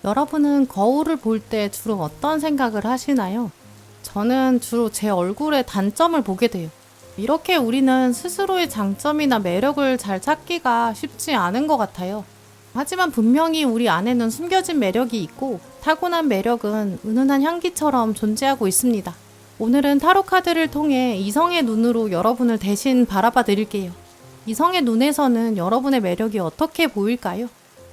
여러분은 거울을 볼 때 주로 어떤 생각을 하시나요? 저는 주로 제 얼굴의 단점을 보게 돼요. 이렇게 우리는 스스로의 장점이나 매력을 잘 찾기가 쉽지 않은 것 같아요. 하지만 분명히 우리 안에는 숨겨진 매력이 있고 타고난 매력은 은은한 향기처럼 존재하고 있습니다. 오늘은 타로 카드를 통해 이성의 눈으로 여러분을 대신 바라봐 드릴게요. 이성의 눈에서는 여러분의 매력이 어떻게 보일까요?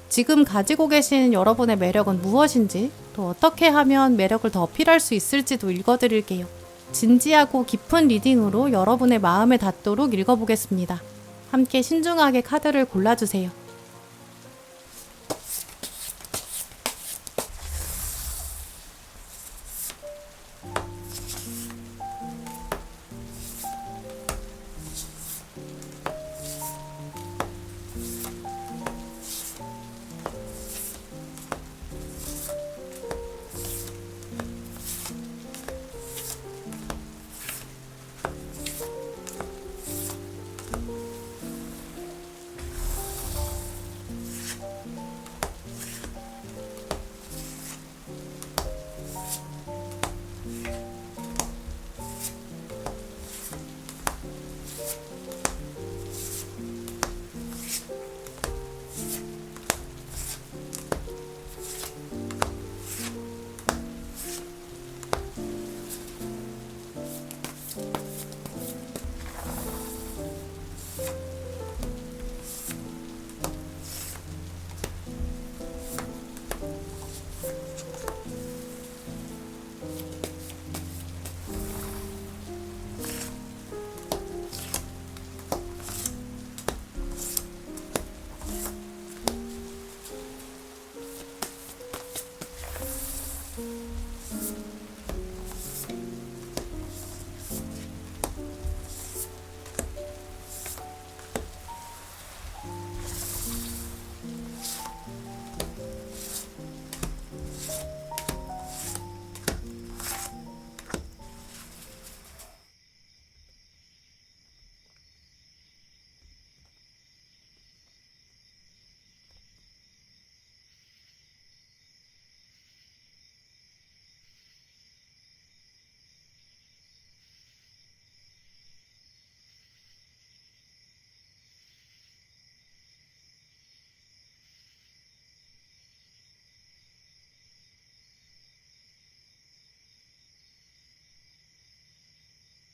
지금 가지고 계신 여러분의 매력은 무엇인지, 또 어떻게 하면 매력을 더 어필할 수 있을지도 읽어드릴게요. 진지하고 깊은 리딩으로 여러분의 마음에 닿도록 읽어보겠습니다. 함께 신중하게 카드를 골라주세요.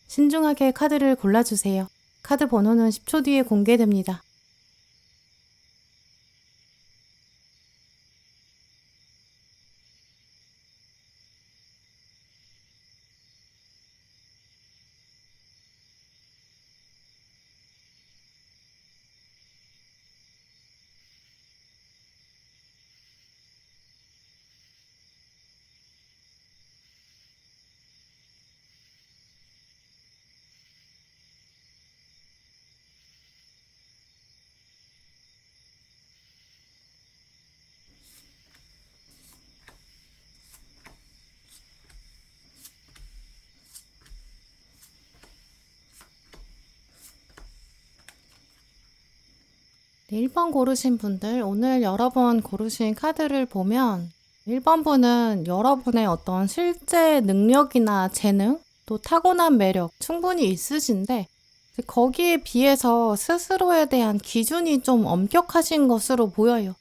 신중하게 카드를 골라주세요. 카드 번호는 10초 뒤에 공개됩니다. 네, 1번 고르신 분들, 오늘 여러분 고르신 카드를 보면 1번 분은 여러분의 어떤 실제 능력이나 재능, 또 타고난 매력 충분히 있으신데 거기에 비해서 스스로에 대한 기준이 좀 엄격하신 것으로 보여요.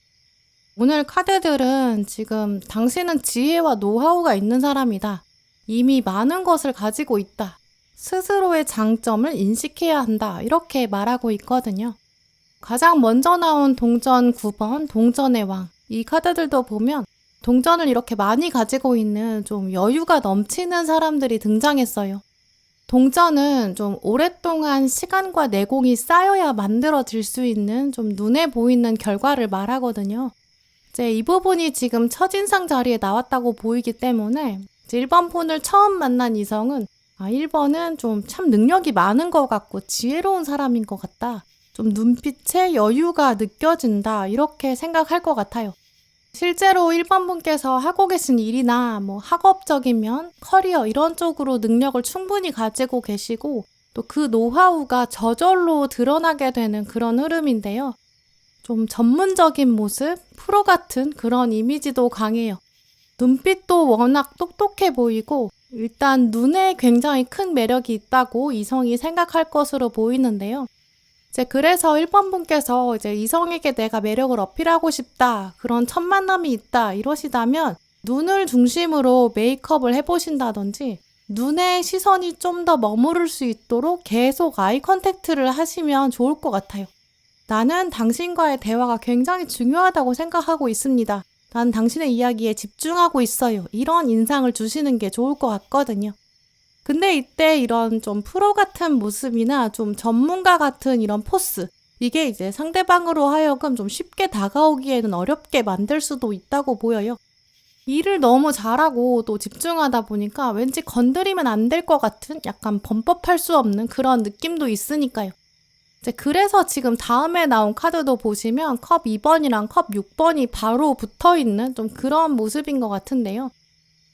오늘 카드들은 지금 당신은 지혜와 노하우가 있는 사람이다. 이미 많은 것을 가지고 있다. 스스로의 장점을 인식해야 한다. 이렇게 말하고 있거든요. 가장 먼저 나온 동전 9번, 동전의 왕. 이 카드들도 보면 동전을 이렇게 많이 가지고 있는 좀 여유가 넘치는 사람들이 등장했어요. 동전은 좀 오랫동안 시간과 내공이 쌓여야 만들어질 수 있는 좀 눈에 보이는 결과를 말하거든요. 이제 이 부분이 지금 첫인상 자리에 나왔다고 보이기 때문에 1번 분을 처음 만난 이성은 1번은 좀 참 능력이 많은 것 같고 지혜로운 사람인 것 같다. 좀 눈빛에 여유가 느껴진다. 이렇게 생각할 것 같아요. 실제로 1번 분께서 하고 계신 일이나 학업적인 면, 커리어 이런 쪽으로 능력을 충분히 가지고 계시고 또 그 노하우가 저절로 드러나게 되는 그런 흐름인데요. 좀 전문적인 모습, 프로 같은 그런 이미지도 강해요. 눈빛도 워낙 똑똑해 보이고 일단 눈에 굉장히 큰 매력이 있다고 이성이 생각할 것으로 보이는데요. 그래서 1번 분께서 이성에게 내가 매력을 어필하고 싶다, 그런 첫 만남이 있다 이러시다면 눈을 중심으로 메이크업을 해보신다든지 눈의 시선이 좀 더 머무를 수 있도록 계속 아이 컨택트를 하시면 좋을 것 같아요. 나는 당신과의 대화가 굉장히 중요하다고 생각하고 있습니다. 난 당신의 이야기에 집중하고 있어요. 이런 인상을 주시는 게 좋을 것 같거든요. 근데 이때 이런 좀 프로 같은 모습이나 좀 전문가 같은 이런 포스, 이게 상대방으로 하여금 좀 쉽게 다가오기에는 어렵게 만들 수도 있다고 보여요. 일을 너무 잘하고 또 집중하다 보니까 왠지 건드리면 안 될 것 같은 약간 범법할 수 없는 그런 느낌도 있으니까요. 그래서 지금 다음에 나온 카드도 보시면 컵 2번이랑 컵 6번이 바로 붙어있는 좀 그런 모습인 것 같은데요.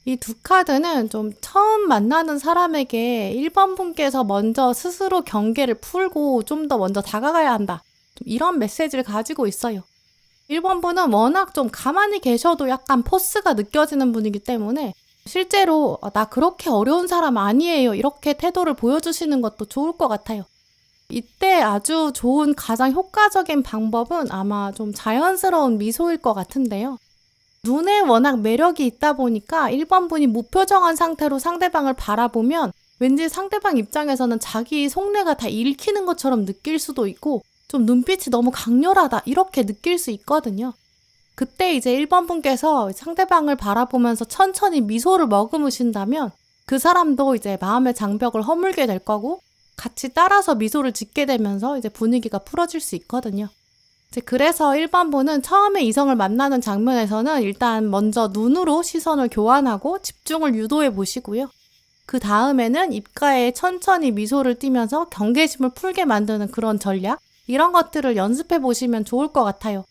이 두 카드는 좀 처음 만나는 사람에게 1번 분께서 먼저 스스로 경계를 풀고 좀 더 먼저 다가가야 한다, 좀 이런 메시지를 가지고 있어요. 1번 분은 워낙 좀 가만히 계셔도 약간 포스가 느껴지는 분이기 때문에 실제로 나 그렇게 어려운 사람 아니에요, 이렇게 태도를 보여주시는 것도 좋을 것 같아요. 이때 아주 좋은 가장 효과적인 방법은 아마 좀 자연스러운 미소일 것 같은데요. 눈에 워낙 매력이 있다 보니까 1번 분이 무표정한 상태로 상대방을 바라보면 왠지 상대방 입장에서는 자기 속내가 다 읽히는 것처럼 느낄 수도 있고 좀 눈빛이 너무 강렬하다 이렇게 느낄 수 있거든요. 그때 1번 분께서 상대방을 바라보면서 천천히 미소를 머금으신다면 그 사람도 마음의 장벽을 허물게 될 거고 같이 따라서 미소를 짓게 되면서 분위기가 풀어질 수 있거든요. 그래서 1번 분은 처음에 이성을 만나는 장면에서는 일단 먼저 눈으로 시선을 교환하고 집중을 유도해 보시고요. 그 다음에는 입가에 천천히 미소를 띠면서 경계심을 풀게 만드는 그런 전략, 이런 것들을 연습해 보시면 좋을 것 같아요.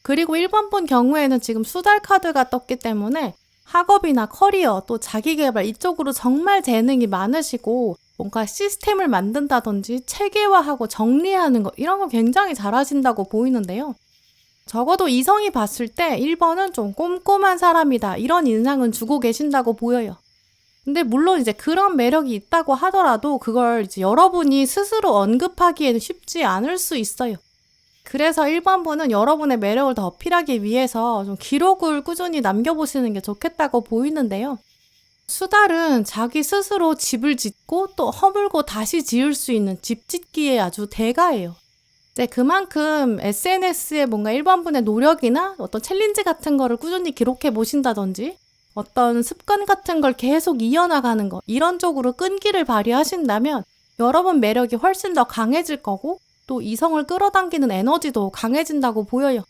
그리고 1번 분 경우에는 지금 수달 카드가 떴기 때문에 학업이나 커리어 또 자기개발 이쪽으로 정말 재능이 많으시고 뭔가 시스템을 만든다든지 체계화하고 정리하는 거 이런 거 굉장히 잘하신다고 보이는데요. 적어도 이성이 봤을 때 1번은 좀 꼼꼼한 사람이다 이런 인상은 주고 계신다고 보여요. 근데 물론 그런 매력이 있다고 하더라도 그걸 여러분이 스스로 언급하기에는 쉽지 않을 수 있어요. 그래서 1번 분은 여러분의 매력을 더 어필하기 위해서 좀 기록을 꾸준히 남겨보시는 게 좋겠다고 보이는데요. 수달은 자기 스스로 집을 짓고 또 허물고 다시 지을 수 있는 집 짓기에 아주 대가예요. 그만큼 SNS에 뭔가 1번 분의 노력이나 어떤 챌린지 같은 거를 꾸준히 기록해 보신다든지 어떤 습관 같은 걸 계속 이어나가는 거 이런 쪽으로 끈기를 발휘하신다면 여러분 매력이 훨씬 더 강해질 거고 또 이성을 끌어당기는 에너지도 강해진다고 보여요.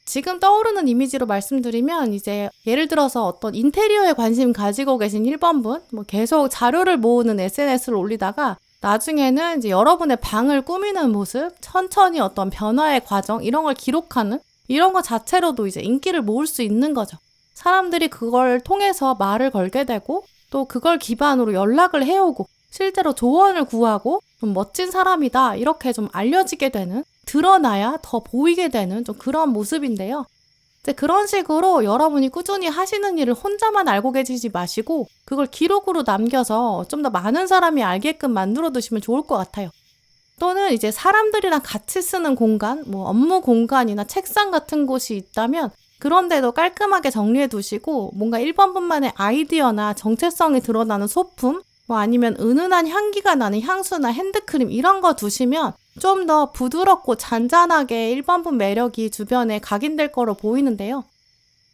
지금 떠오르는 이미지로 말씀드리면 예를 들어서 어떤 인테리어에 관심 가지고 계신 1번 분, 계속 자료를 모으는 SNS를 올리다가 나중에는 여러분의 방을 꾸미는 모습, 천천히 어떤 변화의 과정 이런 걸 기록하는 이런 거 자체로도 인기를 모을 수 있는 거죠. 사람들이 그걸 통해서 말을 걸게 되고 또 그걸 기반으로 연락을 해오고 실제로 조언을 구하고 좀 멋진 사람이다 이렇게 좀 알려지게 되는, 드러나야 더 보이게 되는 좀 그런 모습인데요. 그런 식으로 여러분이 꾸준히 하시는 일을 혼자만 알고 계시지 마시고 그걸 기록으로 남겨서 좀 더 많은 사람이 알게끔 만들어 두시면 좋을 것 같아요. 또는 사람들이랑 같이 쓰는 공간, 업무 공간이나 책상 같은 곳이 있다면 그런 데도 깔끔하게 정리해 두시고 뭔가 1번 분만의 아이디어나 정체성이 드러나는 소품, 아니면 은은한 향기가 나는 향수나 핸드크림 이런 거 두시면 좀 더 부드럽고 잔잔하게 1번 분 매력이 주변에 각인될 거로 보이는데요.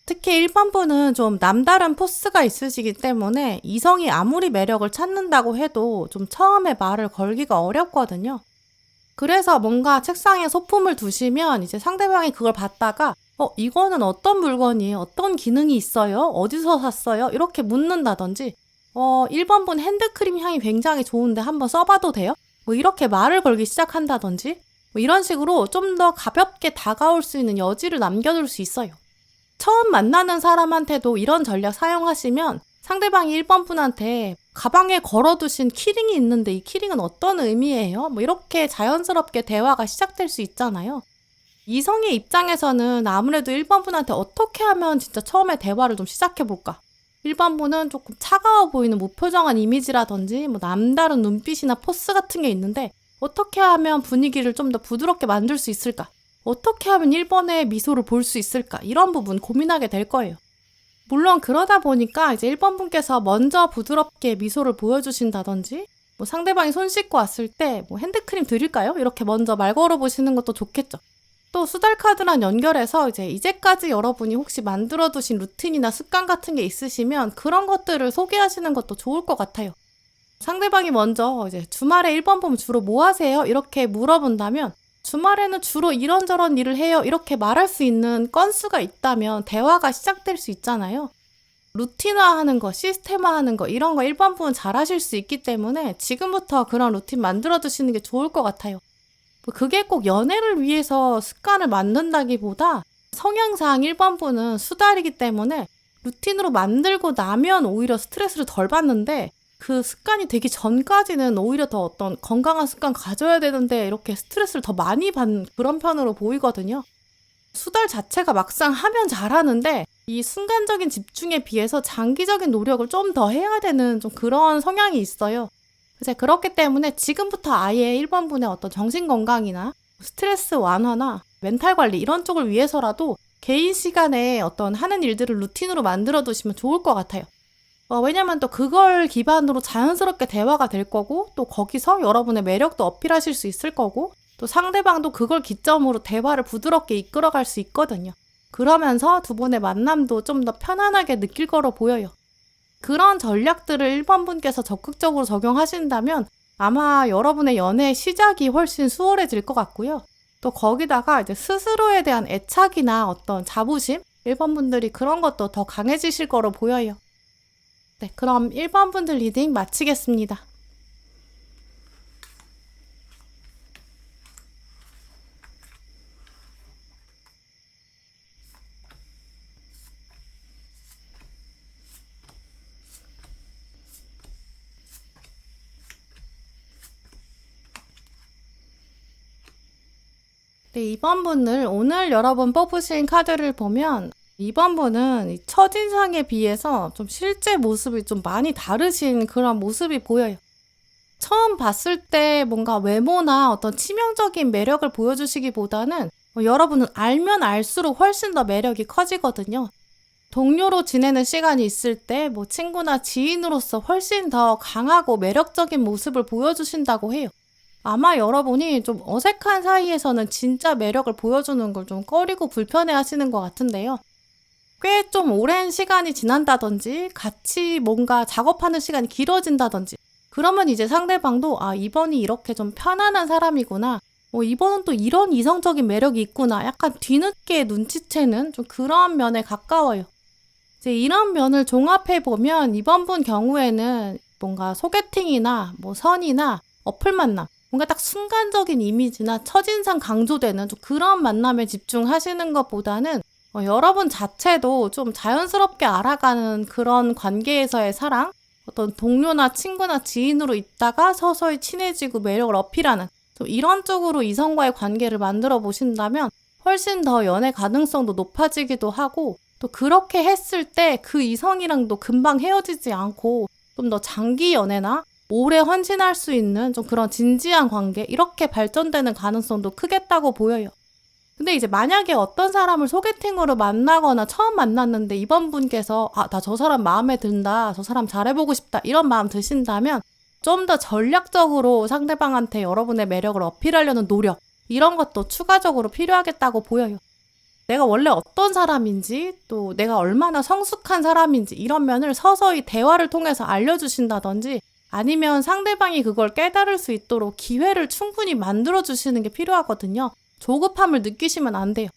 특히 1번 분은 좀 남다른 포스가 있으시기 때문에 이성이 아무리 매력을 찾는다고 해도 좀 처음에 말을 걸기가 어렵거든요. 그래서 뭔가 책상에 소품을 두시면 상대방이 그걸 봤다가 이거는 어떤 물건이에요? 어떤 기능이 있어요? 어디서 샀어요? 이렇게 묻는다든지 1번 분 핸드크림 향이 굉장히 좋은데 한번 써봐도 돼요? 이렇게 말을 걸기 시작한다든지 이런 식으로 좀 더 가볍게 다가올 수 있는 여지를 남겨둘 수 있어요. 처음 만나는 사람한테도 이런 전략 사용하시면 상대방이 1번 분한테 가방에 걸어두신 키링이 있는데 이 키링은 어떤 의미예요? 이렇게 자연스럽게 대화가 시작될 수 있잖아요. 이성의 입장에서는 아무래도 1번 분한테 어떻게 하면 진짜 처음에 대화를 좀 시작해볼까? 1번 분은 조금 차가워 보이는 무표정한 이미지라든지 뭐 남다른 눈빛이나 포스 같은 게 있는데 어떻게 하면 분위기를 좀 더 부드럽게 만들 수 있을까? 어떻게 하면 1번의 미소를 볼 수 있을까? 이런 부분 고민하게 될 거예요. 물론 그러다 보니까 이제 1번 분께서 먼저 부드럽게 미소를 보여주신다든지 뭐 상대방이 손 씻고 왔을 때 뭐 핸드크림 드릴까요? 이렇게 먼저 말 걸어보시는 것도 좋겠죠. 또 수달카드랑 연결해서 이제까지 여러분이 혹시 만들어두신 루틴이나 습관 같은 게 있으시면 그런 것들을 소개하시는 것도 좋을 것 같아요. 상대방이 먼저 주말에 1번 보면 주로 뭐 하세요? 이렇게 물어본다면 주말에는 주로 이런저런 일을 해요. 이렇게 말할 수 있는 건수가 있다면 대화가 시작될 수 있잖아요. 루틴화하는 거, 시스템화하는 거 이런 거 1번 분은 잘 하실 수 있기 때문에 지금부터 그런 루틴 만들어 두시는 게 좋을 것 같아요. 그게 꼭 연애를 위해서 습관을 만든다기보다 성향상 1번 분은 수달이기 때문에 루틴으로 만들고 나면 오히려 스트레스를 덜 받는데 그 습관이 되기 전까지는 오히려 더 어떤 건강한 습관 가져야 되는데 이렇게 스트레스를 더 많이 받는 그런 편으로 보이거든요. 수달 자체가 막상 하면 잘하는데 이 순간적인 집중에 비해서 장기적인 노력을 좀 더 해야 되는 좀 그런 성향이 있어요. 그래서 그렇기 때문에 지금부터 아예 1번 분의 어떤 정신건강이나 스트레스 완화나 멘탈 관리 이런 쪽을 위해서라도 개인 시간에 어떤 하는 일들을 루틴으로 만들어 두시면 좋을 것 같아요. 왜냐면 또 그걸 기반으로 자연스럽게 대화가 될 거고 또 거기서 여러분의 매력도 어필하실 수 있을 거고 또 상대방도 그걸 기점으로 대화를 부드럽게 이끌어갈 수 있거든요. 그러면서 두 분의 만남도 좀 더 편안하게 느낄 거로 보여요. 그런 전략들을 1번 분께서 적극적으로 적용하신다면 아마 여러분의 연애의 시작이 훨씬 수월해질 것 같고요. 또 거기다가 스스로에 대한 애착이나 어떤 자부심, 1번 분들이 그런 것도 더 강해지실 거로 보여요. 네, 그럼 1번 분들 리딩 마치겠습니다. 네, 2번 분을 오늘 여러분 뽑으신 카드를 보면 2번 분은 첫인상에 비해서 좀 실제 모습이 좀 많이 다르신 그런 모습이 보여요. 처음 봤을 때 뭔가 외모나 어떤 치명적인 매력을 보여주시기보다는 여러분은 알면 알수록 훨씬 더 매력이 커지거든요. 동료로 지내는 시간이 있을 때 친구나 지인으로서 훨씬 더 강하고 매력적인 모습을 보여주신다고 해요. 아마 여러분이 좀 어색한 사이에서는 진짜 매력을 보여주는 걸 좀 꺼리고 불편해 하시는 것 같은데요. 꽤 좀 오랜 시간이 지난다든지 같이 뭔가 작업하는 시간이 길어진다든지 그러면 이제 상대방도 이번이 이렇게 좀 편안한 사람이구나. 이번은 또 이런 이성적인 매력이 있구나. 약간 뒤늦게 눈치채는 좀 그런 면에 가까워요. 이제 이런 면을 종합해보면 이번 분 경우에는 뭔가 소개팅이나 선이나 어플 만남 뭔가 딱 순간적인 이미지나 첫인상 강조되는 좀 그런 만남에 집중하시는 것보다는 여러분 자체도 좀 자연스럽게 알아가는 그런 관계에서의 사랑, 어떤 동료나 친구나 지인으로 있다가 서서히 친해지고 매력을 어필하는 좀 이런 쪽으로 이성과의 관계를 만들어 보신다면 훨씬 더 연애 가능성도 높아지기도 하고 또 그렇게 했을 때 그 이성이랑도 금방 헤어지지 않고 좀 더 장기 연애나 오래 헌신할 수 있는 좀 그런 진지한 관계 이렇게 발전되는 가능성도 크겠다고 보여요. 근데 이제 만약에 어떤 사람을 소개팅으로 만나거나 처음 만났는데 이번 분께서 나 저 사람 마음에 든다, 저 사람 잘해보고 싶다 이런 마음 드신다면 좀 더 전략적으로 상대방한테 여러분의 매력을 어필하려는 노력 이런 것도 추가적으로 필요하겠다고 보여요. 내가 원래 어떤 사람인지 또 내가 얼마나 성숙한 사람인지 이런 면을 서서히 대화를 통해서 알려주신다든지 아니면 상대방이 그걸 깨달을 수 있도록 기회를 충분히 만들어주시는 게 필요하거든요. 조급함을 느끼시면 안 돼요.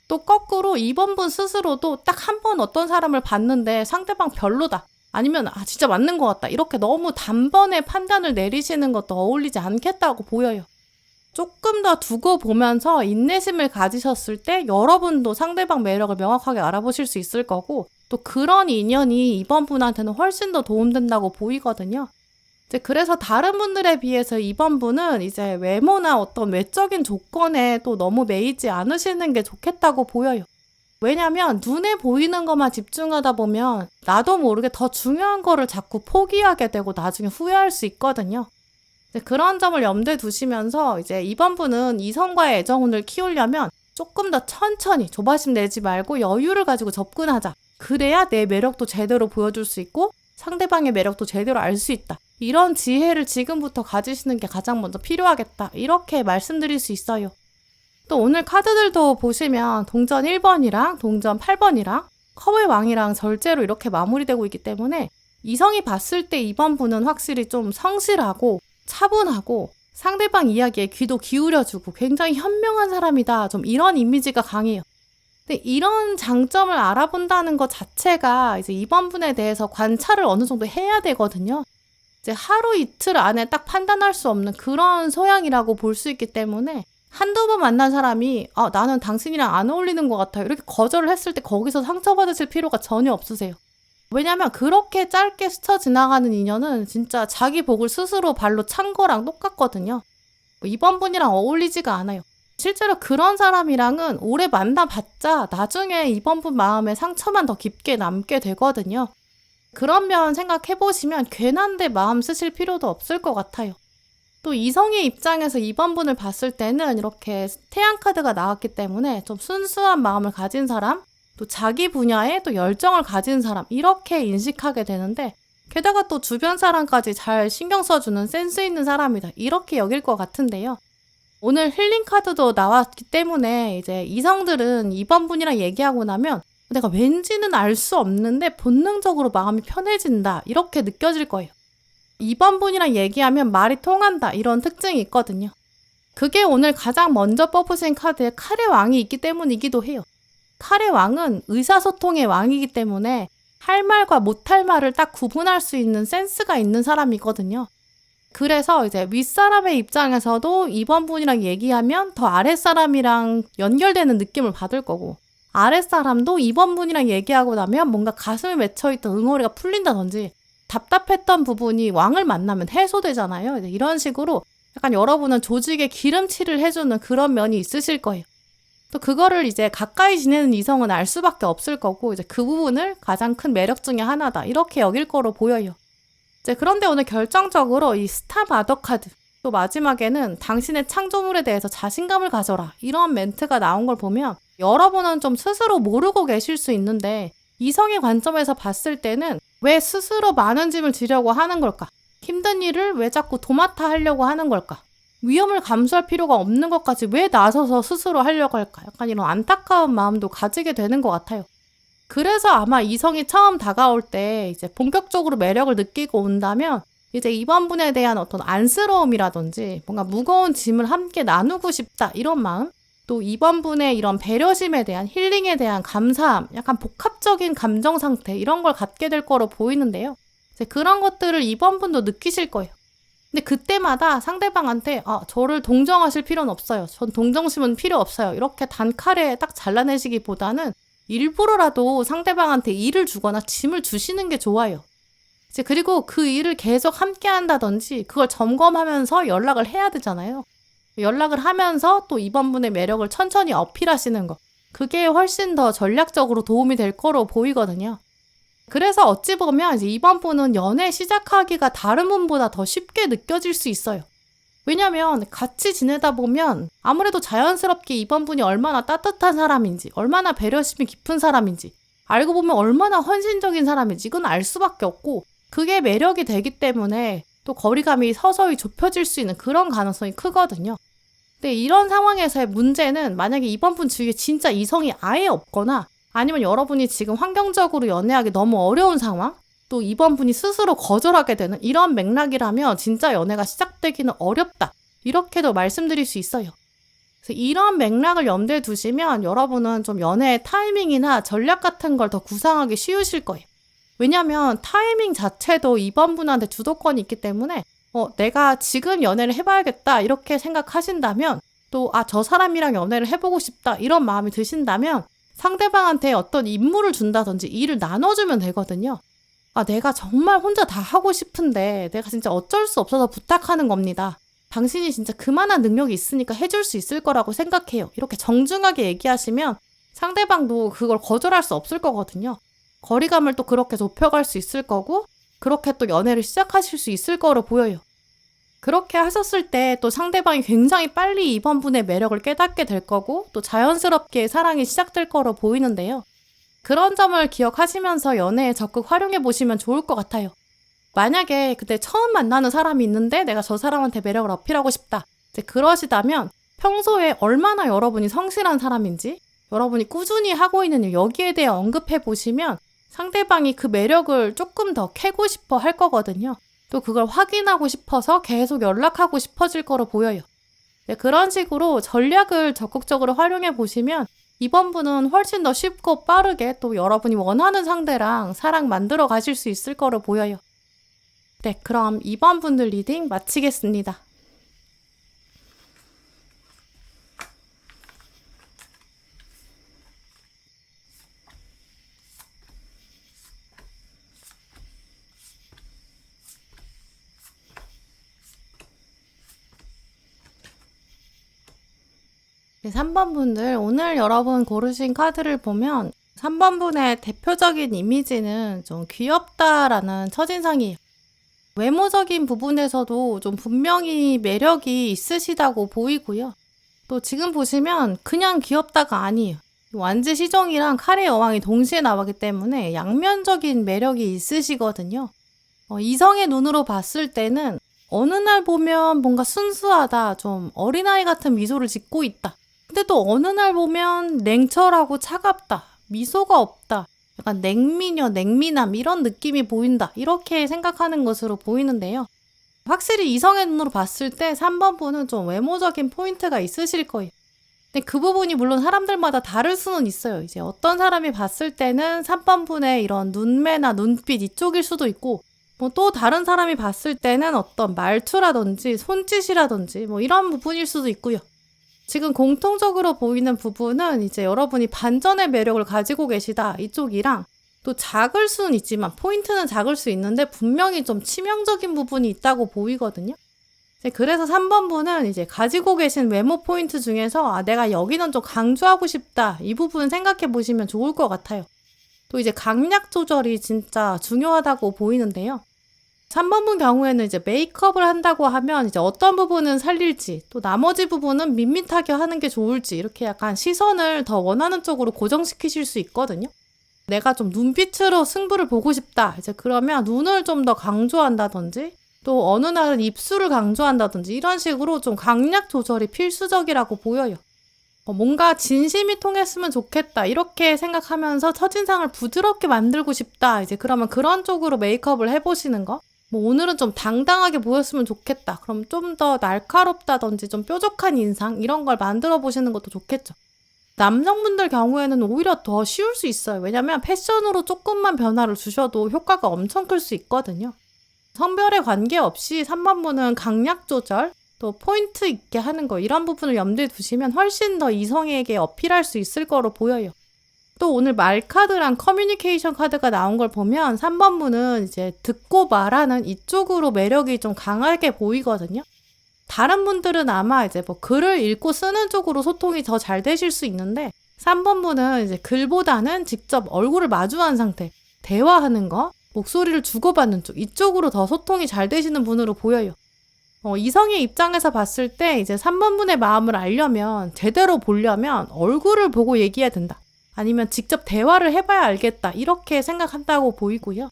또 거꾸로 2번 분 스스로도 딱 한 번 어떤 사람을 봤는데 상대방 별로다. 아니면 진짜 맞는 것 같다. 이렇게 너무 단번에 판단을 내리시는 것도 어울리지 않겠다고 보여요. 조금 더 두고 보면서 인내심을 가지셨을 때 여러분도 상대방 매력을 명확하게 알아보실 수 있을 거고 또 그런 인연이 2번 분한테는 훨씬 더 도움된다고 보이거든요. 이제 그래서 다른 분들에 비해서 이번 분은 이제 외모나 어떤 외적인 조건에 또 너무 매이지 않으시는 게 좋겠다고 보여요. 왜냐면 눈에 보이는 것만 집중하다 보면 나도 모르게 더 중요한 거를 자꾸 포기하게 되고 나중에 후회할 수 있거든요. 이제 그런 점을 염두에 두시면서 이제 이번 분은 이성과의 애정운을 키우려면 조금 더 천천히 조바심 내지 말고 여유를 가지고 접근하자. 그래야 내 매력도 제대로 보여줄 수 있고 상대방의 매력도 제대로 알 수 있다. 이런 지혜를 지금부터 가지시는 게 가장 먼저 필요하겠다. 이렇게 말씀드릴 수 있어요. 또 오늘 카드들도 보시면 동전 1번이랑 동전 8번이랑 컵의 왕이랑 절제로 이렇게 마무리되고 있기 때문에 이성이 봤을 때 이번 분은 확실히 좀 성실하고 차분하고 상대방 이야기에 귀도 기울여주고 굉장히 현명한 사람이다. 좀 이런 이미지가 강해요. 근데 이런 장점을 알아본다는 것 자체가 이제 이번 분에 대해서 관찰을 어느 정도 해야 되거든요. 이제 하루 이틀 안에 딱 판단할 수 없는 그런 소양이라고 볼 수 있기 때문에 한두 번 만난 사람이 나는 당신이랑 안 어울리는 것 같아요. 이렇게 거절을 했을 때 거기서 상처받으실 필요가 전혀 없으세요. 왜냐면 그렇게 짧게 스쳐 지나가는 인연은 진짜 자기 복을 스스로 발로 찬 거랑 똑같거든요. 이번 분이랑 어울리지가 않아요. 실제로 그런 사람이랑은 오래 만나봤자 나중에 이번 분 마음에 상처만 더 깊게 남게 되거든요. 그런 면 생각해보시면 괜한데 마음 쓰실 필요도 없을 것 같아요. 또 이성의 입장에서 이번 분을 봤을 때는 이렇게 태양 카드가 나왔기 때문에 좀 순수한 마음을 가진 사람, 또 자기 분야에 또 열정을 가진 사람 이렇게 인식하게 되는데 게다가 또 주변 사람까지 잘 신경 써주는 센스 있는 사람이다 이렇게 여길 것 같은데요. 오늘 힐링 카드도 나왔기 때문에 이제 이성들은 이번 분이랑 얘기하고 나면 내가 왠지는 알 수 없는데 본능적으로 마음이 편해진다 이렇게 느껴질 거예요. 이번 분이랑 얘기하면 말이 통한다 이런 특징이 있거든요. 그게 오늘 가장 먼저 뽑으신 카드에 칼의 왕이 있기 때문이기도 해요. 칼의 왕은 의사소통의 왕이기 때문에 할 말과 못할 말을 딱 구분할 수 있는 센스가 있는 사람이거든요. 그래서 이제 윗사람의 입장에서도 이번 분이랑 얘기하면 더 아랫사람이랑 연결되는 느낌을 받을 거고 아랫사람도 이번 분이랑 얘기하고 나면 뭔가 가슴에 맺혀있던 응어리가 풀린다든지 답답했던 부분이 왕을 만나면 해소되잖아요. 이런 식으로 약간 여러분은 조직에 기름칠을 해주는 그런 면이 있으실 거예요. 또 그거를 이제 가까이 지내는 이성은 알 수밖에 없을 거고 이제 그 부분을 가장 큰 매력 중에 하나다 이렇게 여길 거로 보여요. 이제 그런데 오늘 결정적으로 이 스타 마더 카드 또 마지막에는 당신의 창조물에 대해서 자신감을 가져라 이런 멘트가 나온 걸 보면 여러분은 좀 스스로 모르고 계실 수 있는데 이성의 관점에서 봤을 때는 왜 스스로 많은 짐을 지려고 하는 걸까? 힘든 일을 왜 자꾸 도맡아 하려고 하는 걸까? 위험을 감수할 필요가 없는 것까지 왜 나서서 스스로 하려고 할까? 약간 이런 안타까운 마음도 가지게 되는 것 같아요. 그래서 아마 이성이 처음 다가올 때 이제 본격적으로 매력을 느끼고 온다면 이제 이번 분에 대한 어떤 안쓰러움이라든지 뭔가 무거운 짐을 함께 나누고 싶다 이런 마음 또 이번 분의 이런 배려심에 대한 힐링에 대한 감사함 약간 복합적인 감정 상태 이런 걸 갖게 될 거로 보이는데요. 이제 그런 것들을 이번 분도 느끼실 거예요. 근데 그때마다 상대방한테 저를 동정하실 필요는 없어요. 전 동정심은 필요 없어요. 이렇게 단칼에 딱 잘라내시기보다는 일부러라도 상대방한테 일을 주거나 짐을 주시는 게 좋아요. 이제 그리고 그 일을 계속 함께 한다든지 그걸 점검하면서 연락을 해야 되잖아요. 연락을 하면서 또 이번 분의 매력을 천천히 어필하시는 거. 그게 훨씬 더 전략적으로 도움이 될 거로 보이거든요. 그래서 어찌 보면 이제 이번 분은 연애 시작하기가 다른 분보다 더 쉽게 느껴질 수 있어요. 왜냐면 같이 지내다 보면 아무래도 자연스럽게 이번 분이 얼마나 따뜻한 사람인지, 얼마나 배려심이 깊은 사람인지, 알고 보면 얼마나 헌신적인 사람인지 이건 알 수밖에 없고 그게 매력이 되기 때문에 또 거리감이 서서히 좁혀질 수 있는 그런 가능성이 크거든요. 근데 이런 상황에서의 문제는 만약에 이번 분 주위에 진짜 이성이 아예 없거나 아니면 여러분이 지금 환경적으로 연애하기 너무 어려운 상황 또 이번 분이 스스로 거절하게 되는 이런 맥락이라면 진짜 연애가 시작되기는 어렵다. 이렇게도 말씀드릴 수 있어요. 그래서 이런 맥락을 염두에 두시면 여러분은 좀 연애의 타이밍이나 전략 같은 걸 더 구상하기 쉬우실 거예요. 왜냐면 타이밍 자체도 이번 분한테 주도권이 있기 때문에 내가 지금 연애를 해봐야겠다 이렇게 생각하신다면 또 저 사람이랑 연애를 해보고 싶다 이런 마음이 드신다면 상대방한테 어떤 임무를 준다든지 일을 나눠주면 되거든요. 내가 정말 혼자 다 하고 싶은데 내가 진짜 어쩔 수 없어서 부탁하는 겁니다. 당신이 진짜 그만한 능력이 있으니까 해줄 수 있을 거라고 생각해요. 이렇게 정중하게 얘기하시면 상대방도 그걸 거절할 수 없을 거거든요. 거리감을 또 그렇게 좁혀갈 수 있을 거고 그렇게 또 연애를 시작하실 수 있을 거로 보여요. 그렇게 하셨을 때 또 상대방이 굉장히 빨리 이번 분의 매력을 깨닫게 될 거고 또 자연스럽게 사랑이 시작될 거로 보이는데요. 그런 점을 기억하시면서 연애에 적극 활용해 보시면 좋을 것 같아요. 만약에 그때 처음 만나는 사람이 있는데 내가 저 사람한테 매력을 어필하고 싶다. 이제 그러시다면 평소에 얼마나 여러분이 성실한 사람인지, 여러분이 꾸준히 하고 있는 일, 여기에 대해 언급해 보시면 상대방이 그 매력을 조금 더 캐고 싶어 할 거거든요. 또 그걸 확인하고 싶어서 계속 연락하고 싶어질 거로 보여요. 네, 그런 식으로 전략을 적극적으로 활용해 보시면 이번 분은 훨씬 더 쉽고 빠르게 또 여러분이 원하는 상대랑 사랑 만들어 가실 수 있을 거로 보여요. 네, 그럼 이번 분들 리딩 마치겠습니다. 네, 3번 분들, 오늘 여러분 고르신 카드를 보면 3번 분의 대표적인 이미지는 좀 귀엽다라는 첫인상이에요. 외모적인 부분에서도 좀 분명히 매력이 있으시다고 보이고요. 또 지금 보시면 그냥 귀엽다가 아니에요. 완지 시종이랑 칼의 여왕이 동시에 나오기 때문에 양면적인 매력이 있으시거든요. 이성의 눈으로 봤을 때는 어느 날 보면 뭔가 순수하다, 좀 어린아이 같은 미소를 짓고 있다. 근데 또 어느 날 보면 냉철하고 차갑다, 미소가 없다, 약간 냉미녀, 냉미남 이런 느낌이 보인다. 이렇게 생각하는 것으로 보이는데요. 확실히 이성의 눈으로 봤을 때 3번 분은 좀 외모적인 포인트가 있으실 거예요. 근데 그 부분이 물론 사람들마다 다를 수는 있어요. 이제 어떤 사람이 봤을 때는 3번 분의 이런 눈매나 눈빛 이쪽일 수도 있고 뭐 또 다른 사람이 봤을 때는 어떤 말투라든지 손짓이라든지 뭐 이런 부분일 수도 있고요. 지금 공통적으로 보이는 부분은 이제 여러분이 반전의 매력을 가지고 계시다 이쪽이랑 또 작을 수는 있지만 포인트는 작을 수 있는데 분명히 좀 치명적인 부분이 있다고 보이거든요. 그래서 3번 분은 이제 가지고 계신 외모 포인트 중에서 내가 여기는 좀 강조하고 싶다 이 부분 생각해 보시면 좋을 것 같아요. 또 이제 강약 조절이 진짜 중요하다고 보이는데요. 3번 분 경우에는 이제 메이크업을 한다고 하면 이제 어떤 부분은 살릴지 또 나머지 부분은 밋밋하게 하는 게 좋을지 이렇게 약간 시선을 더 원하는 쪽으로 고정시키실 수 있거든요. 내가 좀 눈빛으로 승부를 보고 싶다. 이제 그러면 눈을 좀 더 강조한다든지 또 어느 날은 입술을 강조한다든지 이런 식으로 좀 강약 조절이 필수적이라고 보여요. 뭔가 진심이 통했으면 좋겠다 이렇게 생각하면서 첫인상을 부드럽게 만들고 싶다. 이제 그러면 그런 쪽으로 메이크업을 해보시는 거. 뭐 오늘은 좀 당당하게 보였으면 좋겠다. 그럼 좀 더 날카롭다든지 좀 뾰족한 인상 이런 걸 만들어 보시는 것도 좋겠죠. 남성분들 경우에는 오히려 더 쉬울 수 있어요. 왜냐면 패션으로 조금만 변화를 주셔도 효과가 엄청 클 수 있거든요. 성별에 관계없이 3번 분은 강약 조절, 또 포인트 있게 하는 거 이런 부분을 염두에 두시면 훨씬 더 이성에게 어필할 수 있을 거로 보여요. 또 오늘 말 카드랑 커뮤니케이션 카드가 나온 걸 보면 3번 분은 이제 듣고 말하는 이쪽으로 매력이 좀 강하게 보이거든요. 다른 분들은 아마 이제 뭐 글을 읽고 쓰는 쪽으로 소통이 더 잘 되실 수 있는데 3번 분은 이제 글보다는 직접 얼굴을 마주한 상태, 대화하는 거, 목소리를 주고받는 쪽 이쪽으로 더 소통이 잘 되시는 분으로 보여요. 이성의 입장에서 봤을 때 이제 3번 분의 마음을 알려면 제대로 보려면 얼굴을 보고 얘기해야 된다. 아니면 직접 대화를 해봐야 알겠다. 이렇게 생각한다고 보이고요.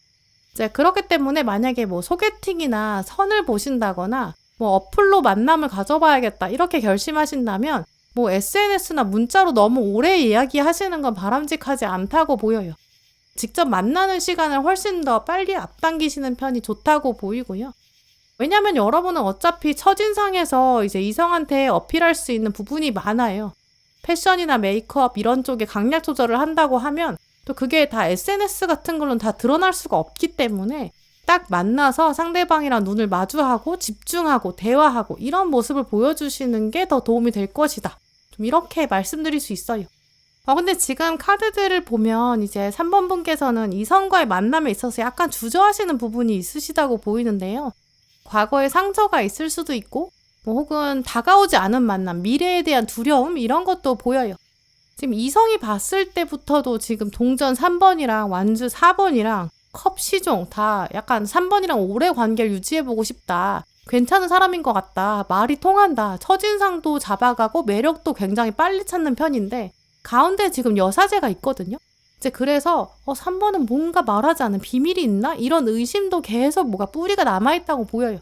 이제 그렇기 때문에 만약에 뭐 소개팅이나 선을 보신다거나 뭐 어플로 만남을 가져봐야겠다. 이렇게 결심하신다면 뭐 SNS나 문자로 너무 오래 이야기하시는 건 바람직하지 않다고 보여요. 직접 만나는 시간을 훨씬 더 빨리 앞당기시는 편이 좋다고 보이고요. 왜냐면 여러분은 어차피 첫인상에서 이제 이성한테 어필할 수 있는 부분이 많아요. 패션이나 메이크업 이런 쪽에 강약 조절을 한다고 하면 또 그게 다 SNS 같은 걸로는 다 드러날 수가 없기 때문에 딱 만나서 상대방이랑 눈을 마주하고 집중하고 대화하고 이런 모습을 보여주시는 게 더 도움이 될 것이다. 좀 이렇게 말씀드릴 수 있어요. 근데 지금 카드들을 보면 이제 3번 분께서는 이성과의 만남에 있어서 약간 주저하시는 부분이 있으시다고 보이는데요. 과거에 상처가 있을 수도 있고, 혹은 다가오지 않은 만남, 미래에 대한 두려움, 이런 것도 보여요. 지금 이성이 봤을 때부터도 지금 동전 3번이랑 완주 4번이랑 컵 시종 다 약간 3번이랑 오래 관계를 유지해보고 싶다. 괜찮은 사람인 것 같다. 말이 통한다. 첫인상도 잡아가고 매력도 굉장히 빨리 찾는 편인데 가운데 지금 여사제가 있거든요. 이제 그래서 3번은 뭔가 말하지 않은 비밀이 있나? 이런 의심도 계속 뭐가 뿌리가 남아있다고 보여요.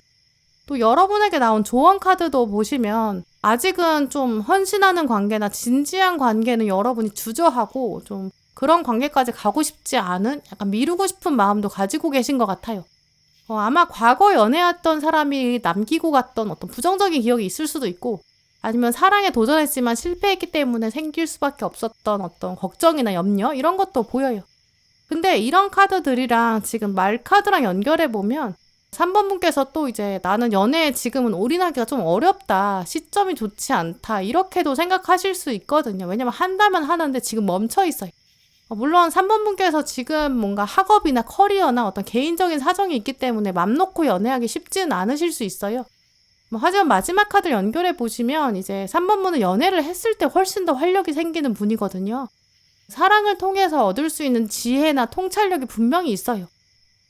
또 여러분에게 나온 조언 카드도 보시면 아직은 좀 헌신하는 관계나 진지한 관계는 여러분이 주저하고 좀 그런 관계까지 가고 싶지 않은 약간 미루고 싶은 마음도 가지고 계신 것 같아요. 아마 과거 연애했던 사람이 남기고 갔던 어떤 부정적인 기억이 있을 수도 있고 아니면 사랑에 도전했지만 실패했기 때문에 생길 수밖에 없었던 어떤 걱정이나 염려 이런 것도 보여요. 근데 이런 카드들이랑 지금 말 카드랑 연결해보면 3번 분께서 또 이제 나는 연애에 지금은 올인하기가 좀 어렵다. 시점이 좋지 않다. 이렇게도 생각하실 수 있거든요. 왜냐면 한다면 하는데 지금 멈춰 있어요. 물론 3번 분께서 지금 뭔가 학업이나 커리어나 어떤 개인적인 사정이 있기 때문에 맘 놓고 연애하기 쉽지는 않으실 수 있어요. 하지만 마지막 카드를 연결해 보시면 이제 3번 분은 연애를 했을 때 훨씬 더 활력이 생기는 분이거든요. 사랑을 통해서 얻을 수 있는 지혜나 통찰력이 분명히 있어요.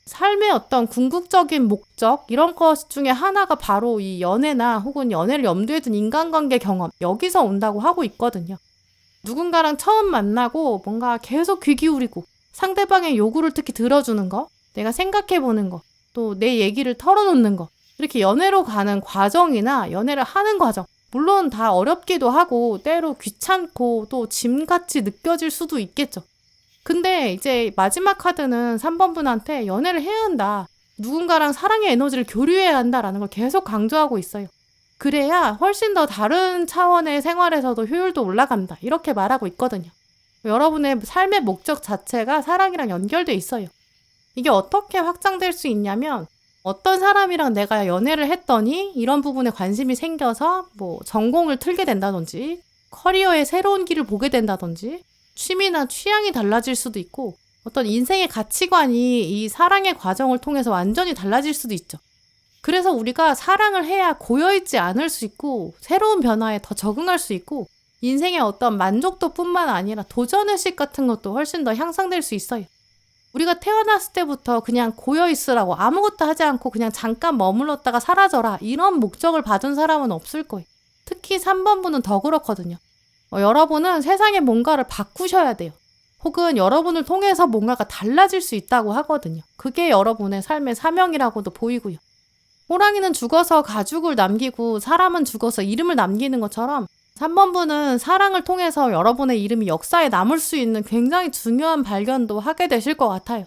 삶의 어떤 궁극적인 목적 이런 것 중에 하나가 바로 이 연애나 혹은 연애를 염두에 둔 인간관계 경험 여기서 온다고 하고 있거든요. 누군가랑 처음 만나고 뭔가 계속 귀 기울이고 상대방의 요구를 특히 들어주는 거, 내가 생각해보는 거, 또 내 얘기를 털어놓는 거 이렇게 연애로 가는 과정이나 연애를 하는 과정 물론 다 어렵기도 하고 때로 귀찮고 또 짐같이 느껴질 수도 있겠죠. 근데 이제 마지막 카드는 3번 분한테 연애를 해야 한다. 누군가랑 사랑의 에너지를 교류해야 한다라는 걸 계속 강조하고 있어요. 그래야 훨씬 더 다른 차원의 생활에서도 효율도 올라간다. 이렇게 말하고 있거든요. 여러분의 삶의 목적 자체가 사랑이랑 연결돼 있어요. 이게 어떻게 확장될 수 있냐면 어떤 사람이랑 내가 연애를 했더니 이런 부분에 관심이 생겨서 전공을 틀게 된다든지 커리어의 새로운 길을 보게 된다든지 취미나 취향이 달라질 수도 있고 어떤 인생의 가치관이 이 사랑의 과정을 통해서 완전히 달라질 수도 있죠. 그래서 우리가 사랑을 해야 고여있지 않을 수 있고 새로운 변화에 더 적응할 수 있고 인생의 어떤 만족도뿐만 아니라 도전의식 같은 것도 훨씬 더 향상될 수 있어요. 우리가 태어났을 때부터 그냥 고여있으라고 아무것도 하지 않고 그냥 잠깐 머물렀다가 사라져라 이런 목적을 받은 사람은 없을 거예요. 특히 3번 분은 더 그렇거든요. 여러분은 세상에 뭔가를 바꾸셔야 돼요. 혹은 여러분을 통해서 뭔가가 달라질 수 있다고 하거든요. 그게 여러분의 삶의 사명이라고도 보이고요. 호랑이는 죽어서 가죽을 남기고 사람은 죽어서 이름을 남기는 것처럼 3번 분은 사랑을 통해서 여러분의 이름이 역사에 남을 수 있는 굉장히 중요한 발견도 하게 되실 것 같아요.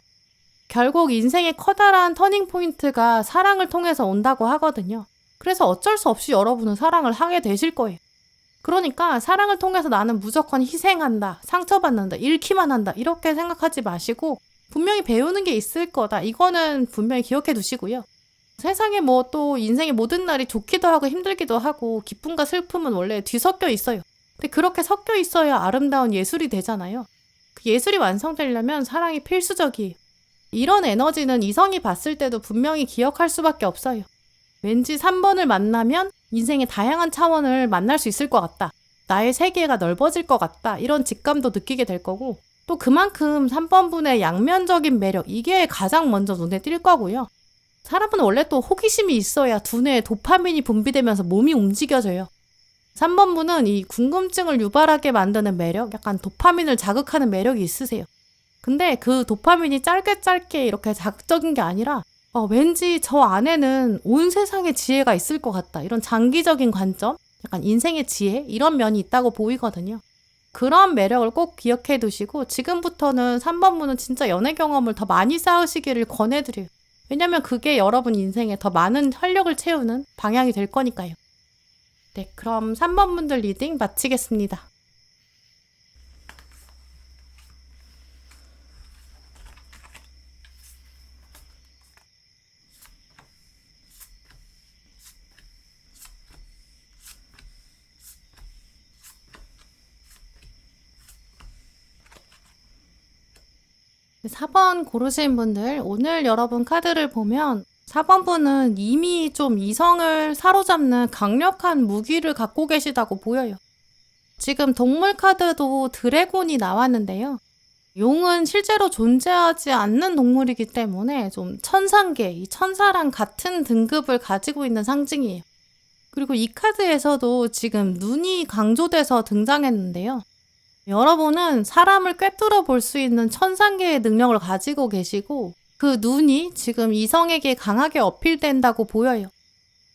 결국 인생의 커다란 터닝 포인트가 사랑을 통해서 온다고 하거든요. 그래서 어쩔 수 없이 여러분은 사랑을 하게 되실 거예요. 그러니까 사랑을 통해서 나는 무조건 희생한다, 상처받는다, 잃기만 한다 이렇게 생각하지 마시고 분명히 배우는 게 있을 거다. 이거는 분명히 기억해 두시고요. 세상에 또 인생의 모든 날이 좋기도 하고 힘들기도 하고 기쁨과 슬픔은 원래 뒤섞여 있어요. 근데 그렇게 섞여 있어야 아름다운 예술이 되잖아요. 그 예술이 완성되려면 사랑이 필수적이에요. 이런 에너지는 이성이 봤을 때도 분명히 기억할 수밖에 없어요. 왠지 3번을 만나면 인생의 다양한 차원을 만날 수 있을 것 같다. 나의 세계가 넓어질 것 같다. 이런 직감도 느끼게 될 거고 또 그만큼 3번 분의 양면적인 매력 이게 가장 먼저 눈에 띌 거고요. 사람은 원래 또 호기심이 있어야 두뇌에 도파민이 분비되면서 몸이 움직여져요. 3번 분은 이 궁금증을 유발하게 만드는 매력, 약간 도파민을 자극하는 매력이 있으세요. 근데 그 도파민이 짧게 이렇게 자극적인 게 아니라 왠지 저 안에는 온 세상의 지혜가 있을 것 같다. 이런 장기적인 관점, 약간 인생의 지혜 이런 면이 있다고 보이거든요. 그런 매력을 꼭 기억해 두시고 지금부터는 3번 분은 진짜 연애 경험을 더 많이 쌓으시기를 권해드려요. 왜냐면 그게 여러분 인생에 더 많은 활력을 채우는 방향이 될 거니까요. 네, 그럼 3번 분들 리딩 마치겠습니다. 4번 고르신 분들, 오늘 여러분 카드를 보면 4번 분은 이미 좀 이성을 사로잡는 강력한 무기를 갖고 계시다고 보여요. 지금 동물 카드도 드래곤이 나왔는데요. 용은 실제로 존재하지 않는 동물이기 때문에 좀 천상계, 이 천사랑 같은 등급을 가지고 있는 상징이에요. 그리고 이 카드에서도 지금 눈이 강조돼서 등장했는데요. 여러분은 사람을 꿰뚫어 볼 수 있는 천상계의 능력을 가지고 계시고 그 눈이 지금 이성에게 강하게 어필된다고 보여요.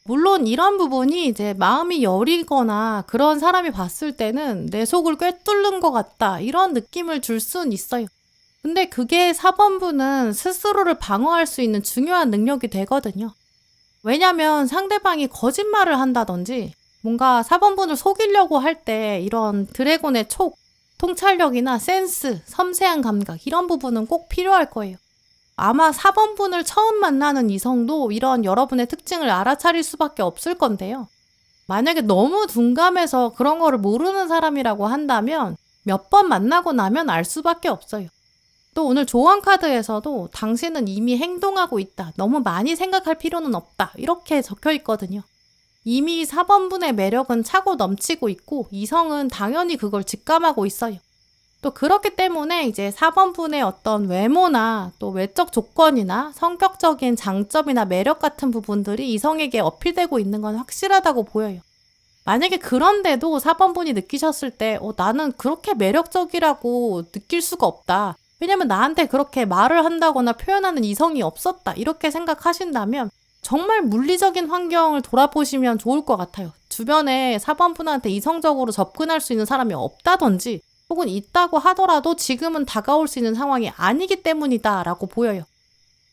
물론 이런 부분이 이제 마음이 여리거나 그런 사람이 봤을 때는 내 속을 꿰뚫는 것 같다 이런 느낌을 줄 수는 있어요. 근데 그게 4번분은 스스로를 방어할 수 있는 중요한 능력이 되거든요. 왜냐면 상대방이 거짓말을 한다든지 뭔가 4번분을 속이려고 할 때 이런 드래곤의 촉, 통찰력이나 센스, 섬세한 감각 이런 부분은 꼭 필요할 거예요. 아마 4번분을 처음 만나는 이성도 이런 여러분의 특징을 알아차릴 수밖에 없을 건데요. 만약에 너무 둔감해서 그런 거를 모르는 사람이라고 한다면 몇 번 만나고 나면 알 수밖에 없어요. 또 오늘 조언 카드에서도 당신은 이미 행동하고 있다. 너무 많이 생각할 필요는 없다. 이렇게 적혀 있거든요. 이미 4번분의 매력은 차고 넘치고 있고 이성은 당연히 그걸 직감하고 있어요. 또 그렇기 때문에 이제 4번분의 어떤 외모나 또 외적 조건이나 성격적인 장점이나 매력 같은 부분들이 이성에게 어필되고 있는 건 확실하다고 보여요. 만약에 그런데도 4번분이 느끼셨을 때 나는 그렇게 매력적이라고 느낄 수가 없다. 왜냐면 나한테 그렇게 말을 한다거나 표현하는 이성이 없었다. 이렇게 생각하신다면 정말 물리적인 환경을 돌아보시면 좋을 것 같아요. 주변에 4번분한테 이성적으로 접근할 수 있는 사람이 없다든지 혹은 있다고 하더라도 지금은 다가올 수 있는 상황이 아니기 때문이다 라고 보여요.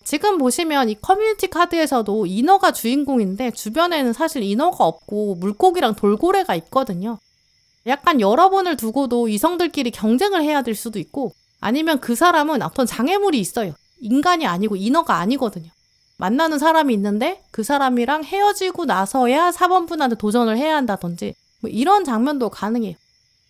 지금 보시면 이 커뮤니티 카드에서도 인어가 주인공인데 주변에는 사실 인어가 없고 물고기랑 돌고래가 있거든요. 약간 여러분을 두고도 이성들끼리 경쟁을 해야 될 수도 있고 아니면 그 사람은 어떤 장애물이 있어요. 인간이 아니고 인어가 아니거든요. 만나는 사람이 있는데 그 사람이랑 헤어지고 나서야 4번분한테 도전을 해야 한다든지 뭐 이런 장면도 가능해요.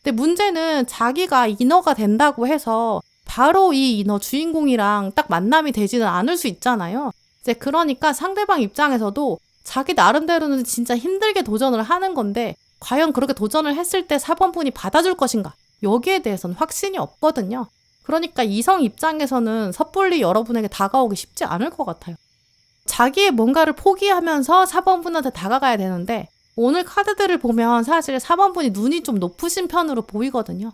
근데 문제는 자기가 인어가 된다고 해서 바로 이 인어 주인공이랑 딱 만남이 되지는 않을 수 있잖아요. 이제 그러니까 상대방 입장에서도 자기 나름대로는 진짜 힘들게 도전을 하는 건데 과연 그렇게 도전을 했을 때 4번분이 받아줄 것인가? 여기에 대해서는 확신이 없거든요. 그러니까 이성 입장에서는 섣불리 여러분에게 다가오기 쉽지 않을 것 같아요. 자기의 뭔가를 포기하면서 4번분한테 다가가야 되는데 오늘 카드들을 보면 사실 4번분이 눈이 좀 높으신 편으로 보이거든요.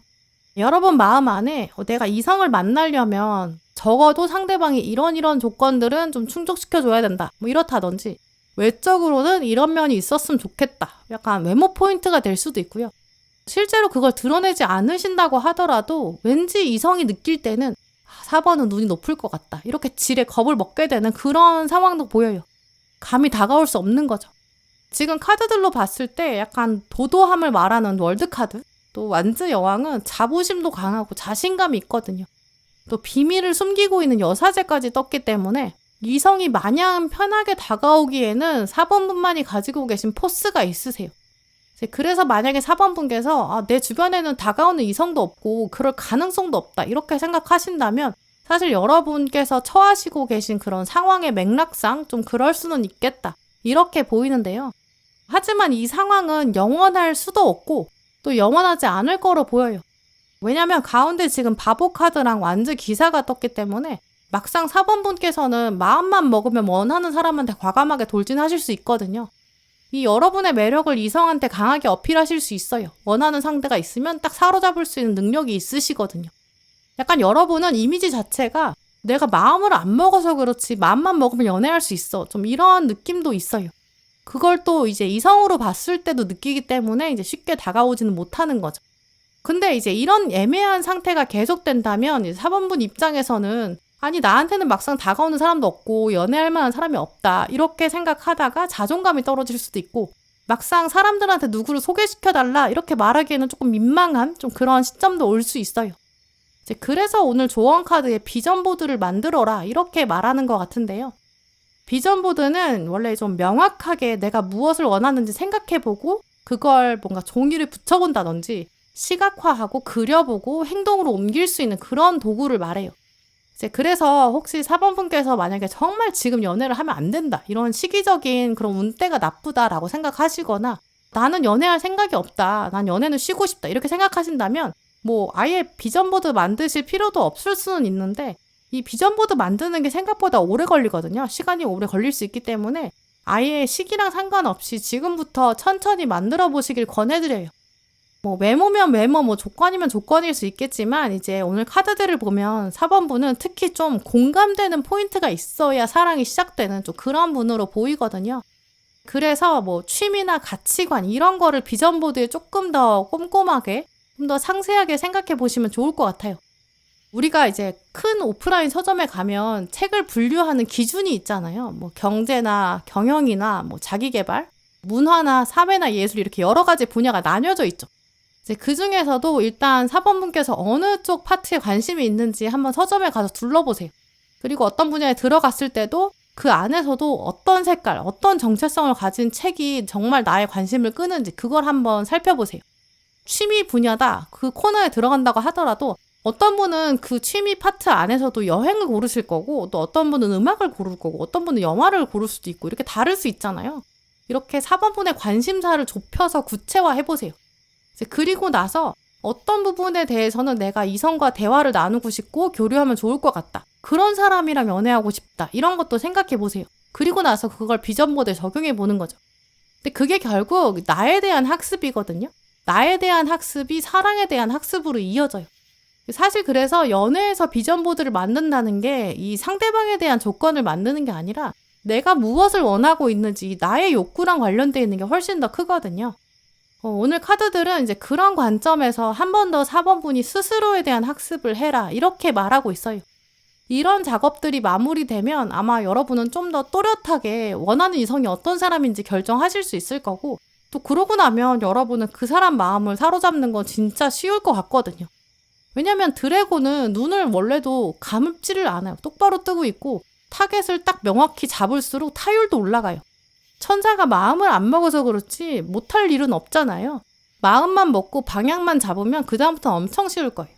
여러분 마음 안에 내가 이성을 만나려면 적어도 상대방이 이런 조건들은 좀 충족시켜줘야 된다. 뭐 이렇다든지 외적으로는 이런 면이 있었으면 좋겠다. 약간 외모 포인트가 될 수도 있고요. 실제로 그걸 드러내지 않으신다고 하더라도 왠지 이성이 느낄 때는 4번은 눈이 높을 것 같다. 이렇게 지레 겁을 먹게 되는 그런 상황도 보여요. 감히 다가올 수 없는 거죠. 지금 카드들로 봤을 때 약간 도도함을 말하는 월드카드, 또 완즈 여왕은 자부심도 강하고 자신감이 있거든요. 또 비밀을 숨기고 있는 여사제까지 떴기 때문에 이성이 마냥 편하게 다가오기에는 4번분만이 가지고 계신 포스가 있으세요. 그래서 만약에 4번분께서 내 주변에는 다가오는 이성도 없고 그럴 가능성도 없다 이렇게 생각하신다면 사실 여러분께서 처하시고 계신 그런 상황의 맥락상 좀 그럴 수는 있겠다 이렇게 보이는데요. 하지만 이 상황은 영원할 수도 없고 또 영원하지 않을 거로 보여요. 왜냐면 가운데 지금 바보 카드랑 완즈 기사가 떴기 때문에 막상 4번분께서는 마음만 먹으면 원하는 사람한테 과감하게 돌진하실 수 있거든요. 이 여러분의 매력을 이성한테 강하게 어필하실 수 있어요. 원하는 상대가 있으면 딱 사로잡을 수 있는 능력이 있으시거든요. 약간 여러분은 이미지 자체가 내가 마음을 안 먹어서 그렇지 마음만 먹으면 연애할 수 있어. 좀 이런 느낌도 있어요. 그걸 또 이제 이성으로 봤을 때도 느끼기 때문에 이제 쉽게 다가오지는 못하는 거죠. 근데 이제 이런 애매한 상태가 계속된다면 4번분 입장에서는 아니 나한테는 막상 다가오는 사람도 없고 연애할 만한 사람이 없다 이렇게 생각하다가 자존감이 떨어질 수도 있고 막상 사람들한테 누구를 소개시켜달라 이렇게 말하기에는 조금 민망한 좀 그런 시점도 올 수 있어요. 이제 그래서 오늘 조언 카드에 비전보드를 만들어라 이렇게 말하는 것 같은데요. 비전보드는 원래 좀 명확하게 내가 무엇을 원하는지 생각해보고 그걸 뭔가 종이를 붙여본다든지 시각화하고 그려보고 행동으로 옮길 수 있는 그런 도구를 말해요. 이제 그래서 혹시 4번 분께서 만약에 정말 지금 연애를 하면 안 된다, 이런 시기적인 그런 운때가 나쁘다라고 생각하시거나 나는 연애할 생각이 없다, 난 연애는 쉬고 싶다, 이렇게 생각하신다면 뭐 아예 비전보드 만드실 필요도 없을 수는 있는데, 이 비전보드 만드는 게 생각보다 오래 걸리거든요. 시간이 오래 걸릴 수 있기 때문에 아예 시기랑 상관없이 지금부터 천천히 만들어 보시길 권해드려요. 뭐 외모면 외모, 뭐 조건이면 조건일 수 있겠지만 이제 오늘 카드들을 보면 4번 분은 특히 좀 공감되는 포인트가 있어야 사랑이 시작되는 좀 그런 분으로 보이거든요. 그래서 뭐 취미나 가치관 이런 거를 비전보드에 조금 더 꼼꼼하게, 좀 더 상세하게 생각해 보시면 좋을 것 같아요. 우리가 이제 큰 오프라인 서점에 가면 책을 분류하는 기준이 있잖아요. 뭐 경제나 경영이나 뭐 자기계발, 문화나 사회나 예술, 이렇게 여러 가지 분야가 나뉘어져 있죠. 이제 그 중에서도 일단 4번 분께서 어느 쪽 파트에 관심이 있는지 한번 서점에 가서 둘러보세요. 그리고 어떤 분야에 들어갔을 때도 그 안에서도 어떤 색깔, 어떤 정체성을 가진 책이 정말 나의 관심을 끄는지 그걸 한번 살펴보세요. 취미 분야다, 그 코너에 들어간다고 하더라도 어떤 분은 그 취미 파트 안에서도 여행을 고르실 거고, 또 어떤 분은 음악을 고를 거고, 어떤 분은 영화를 고를 수도 있고, 이렇게 다를 수 있잖아요. 이렇게 4번 분의 관심사를 좁혀서 구체화해보세요. 그리고 나서 어떤 부분에 대해서는 내가 이성과 대화를 나누고 싶고 교류하면 좋을 것 같다, 그런 사람이랑 연애하고 싶다, 이런 것도 생각해보세요. 그리고 나서 그걸 비전보드에 적용해보는 거죠. 근데 그게 결국 나에 대한 학습이거든요. 나에 대한 학습이 사랑에 대한 학습으로 이어져요. 사실 그래서 연애에서 비전보드를 만든다는 게 이 상대방에 대한 조건을 만드는 게 아니라 내가 무엇을 원하고 있는지, 나의 욕구랑 관련되어 있는 게 훨씬 더 크거든요. 오늘 카드들은 이제 그런 관점에서 한 번 더 4번 분이 스스로에 대한 학습을 해라, 이렇게 말하고 있어요. 이런 작업들이 마무리되면 아마 여러분은 좀 더 또렷하게 원하는 이성이 어떤 사람인지 결정하실 수 있을 거고, 또 그러고 나면 여러분은 그 사람 마음을 사로잡는 건 진짜 쉬울 것 같거든요. 왜냐면 드래곤은 눈을 원래도 감지를 않아요. 똑바로 뜨고 있고 타겟을 딱 명확히 잡을수록 타율도 올라가요. 천사가 마음을 안 먹어서 그렇지 못할 일은 없잖아요. 마음만 먹고 방향만 잡으면 그 다음부터 엄청 쉬울 거예요.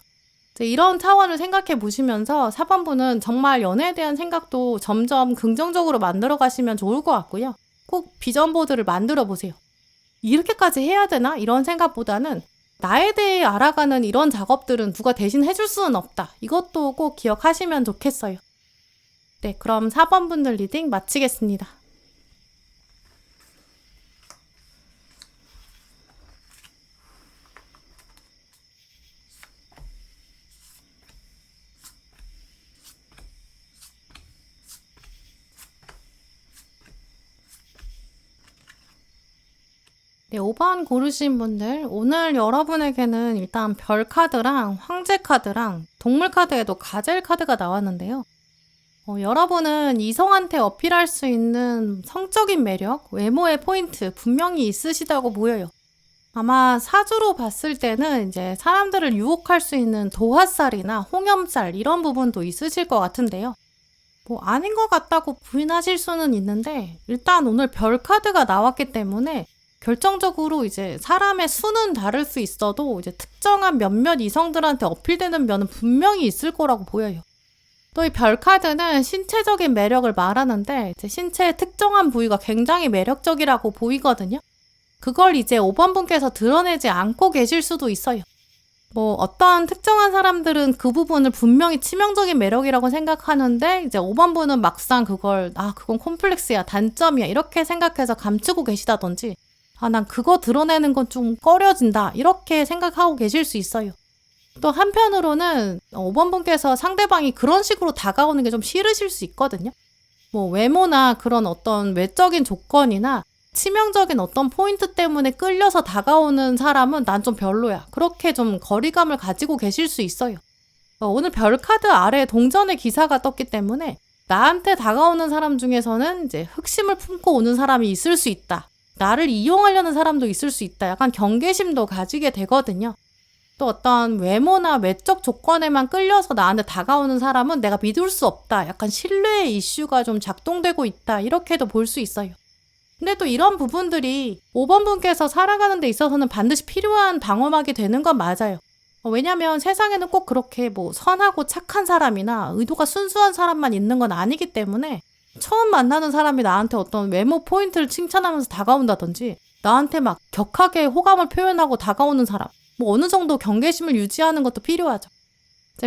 이런 차원을 생각해 보시면서 4번 분은 정말 연애에 대한 생각도 점점 긍정적으로 만들어 가시면 좋을 것 같고요. 꼭 비전보드를 만들어 보세요. 이렇게까지 해야 되나? 이런 생각보다는 나에 대해 알아가는 이런 작업들은 누가 대신 해줄 수는 없다, 이것도 꼭 기억하시면 좋겠어요. 네, 그럼 4번 분들 리딩 마치겠습니다. 네, 5번 고르신 분들, 오늘 여러분에게는 일단 별 카드랑 황제 카드랑 동물 카드에도 가젤 카드가 나왔는데요. 여러분은 이성한테 어필할 수 있는 성적인 매력, 외모의 포인트 분명히 있으시다고 보여요. 아마 사주로 봤을 때는 이제 사람들을 유혹할 수 있는 도화살이나 홍염살 이런 부분도 있으실 것 같은데요. 뭐 아닌 것 같다고 부인하실 수는 있는데, 일단 오늘 별 카드가 나왔기 때문에 결정적으로 이제 사람의 수는 다를 수 있어도 이제 특정한 몇몇 이성들한테 어필되는 면은 분명히 있을 거라고 보여요. 또 이 별 카드는 신체적인 매력을 말하는데, 이제 신체의 특정한 부위가 굉장히 매력적이라고 보이거든요. 그걸 이제 5번 분께서 드러내지 않고 계실 수도 있어요. 뭐 어떤 특정한 사람들은 그 부분을 분명히 치명적인 매력이라고 생각하는데, 이제 5번 분은 막상 그걸 그건 콤플렉스야, 단점이야, 이렇게 생각해서 감추고 계시다든지, 난 그거 드러내는 건 좀 꺼려진다, 이렇게 생각하고 계실 수 있어요. 또 한편으로는 5번 분께서 상대방이 그런 식으로 다가오는 게 좀 싫으실 수 있거든요. 뭐 외모나 그런 어떤 외적인 조건이나 치명적인 어떤 포인트 때문에 끌려서 다가오는 사람은 난 좀 별로야, 그렇게 좀 거리감을 가지고 계실 수 있어요. 오늘 별 카드 아래에 동전의 기사가 떴기 때문에 나한테 다가오는 사람 중에서는 이제 흑심을 품고 오는 사람이 있을 수 있다, 나를 이용하려는 사람도 있을 수 있다, 약간 경계심도 가지게 되거든요. 또 어떤 외모나 외적 조건에만 끌려서 나한테 다가오는 사람은 내가 믿을 수 없다, 약간 신뢰의 이슈가 좀 작동되고 있다, 이렇게도 볼 수 있어요. 근데 또 이런 부분들이 5번 분께서 살아가는 데 있어서는 반드시 필요한 방어막이 되는 건 맞아요. 왜냐면 세상에는 꼭 그렇게 뭐 선하고 착한 사람이나 의도가 순수한 사람만 있는 건 아니기 때문에 처음 만나는 사람이 나한테 어떤 외모 포인트를 칭찬하면서 다가온다든지 나한테 막 격하게 호감을 표현하고 다가오는 사람, 뭐 어느 정도 경계심을 유지하는 것도 필요하죠.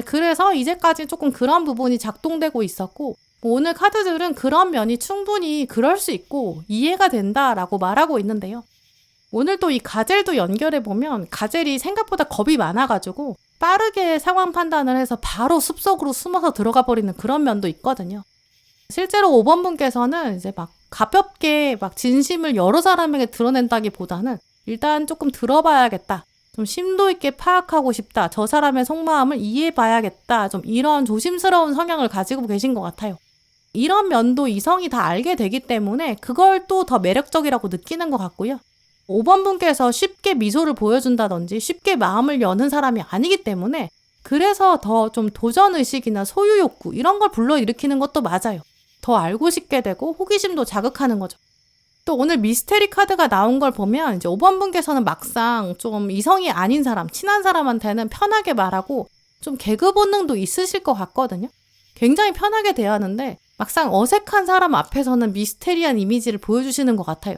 그래서 이제까지 조금 그런 부분이 작동되고 있었고, 뭐 오늘 카드들은 그런 면이 충분히 그럴 수 있고 이해가 된다라고 말하고 있는데요. 오늘 또 이 가젤도 연결해보면 가젤이 생각보다 겁이 많아가지고 빠르게 상황 판단을 해서 바로 숲속으로 숨어서 들어가 버리는 그런 면도 있거든요. 실제로 5번 분께서는 이제 막 가볍게 막 진심을 여러 사람에게 드러낸다기보다는 일단 조금 들어봐야겠다. 좀 심도 있게 파악하고 싶다. 저 사람의 속마음을 이해해봐야겠다. 좀 이런 조심스러운 성향을 가지고 계신 것 같아요. 이런 면도 이성이 다 알게 되기 때문에 그걸 또 더 매력적이라고 느끼는 것 같고요. 5번 분께서 쉽게 미소를 보여준다든지 쉽게 마음을 여는 사람이 아니기 때문에 그래서 더 좀 도전의식이나 소유욕구 이런 걸 불러일으키는 것도 맞아요. 더 알고 싶게 되고 호기심도 자극하는 거죠. 또 오늘 미스테리 카드가 나온 걸 보면 이제 5번 분께서는 막상 좀 이성이 아닌 사람, 친한 사람한테는 편하게 말하고 좀 개그 본능도 있으실 것 같거든요. 굉장히 편하게 대하는데 막상 어색한 사람 앞에서는 미스테리한 이미지를 보여주시는 것 같아요.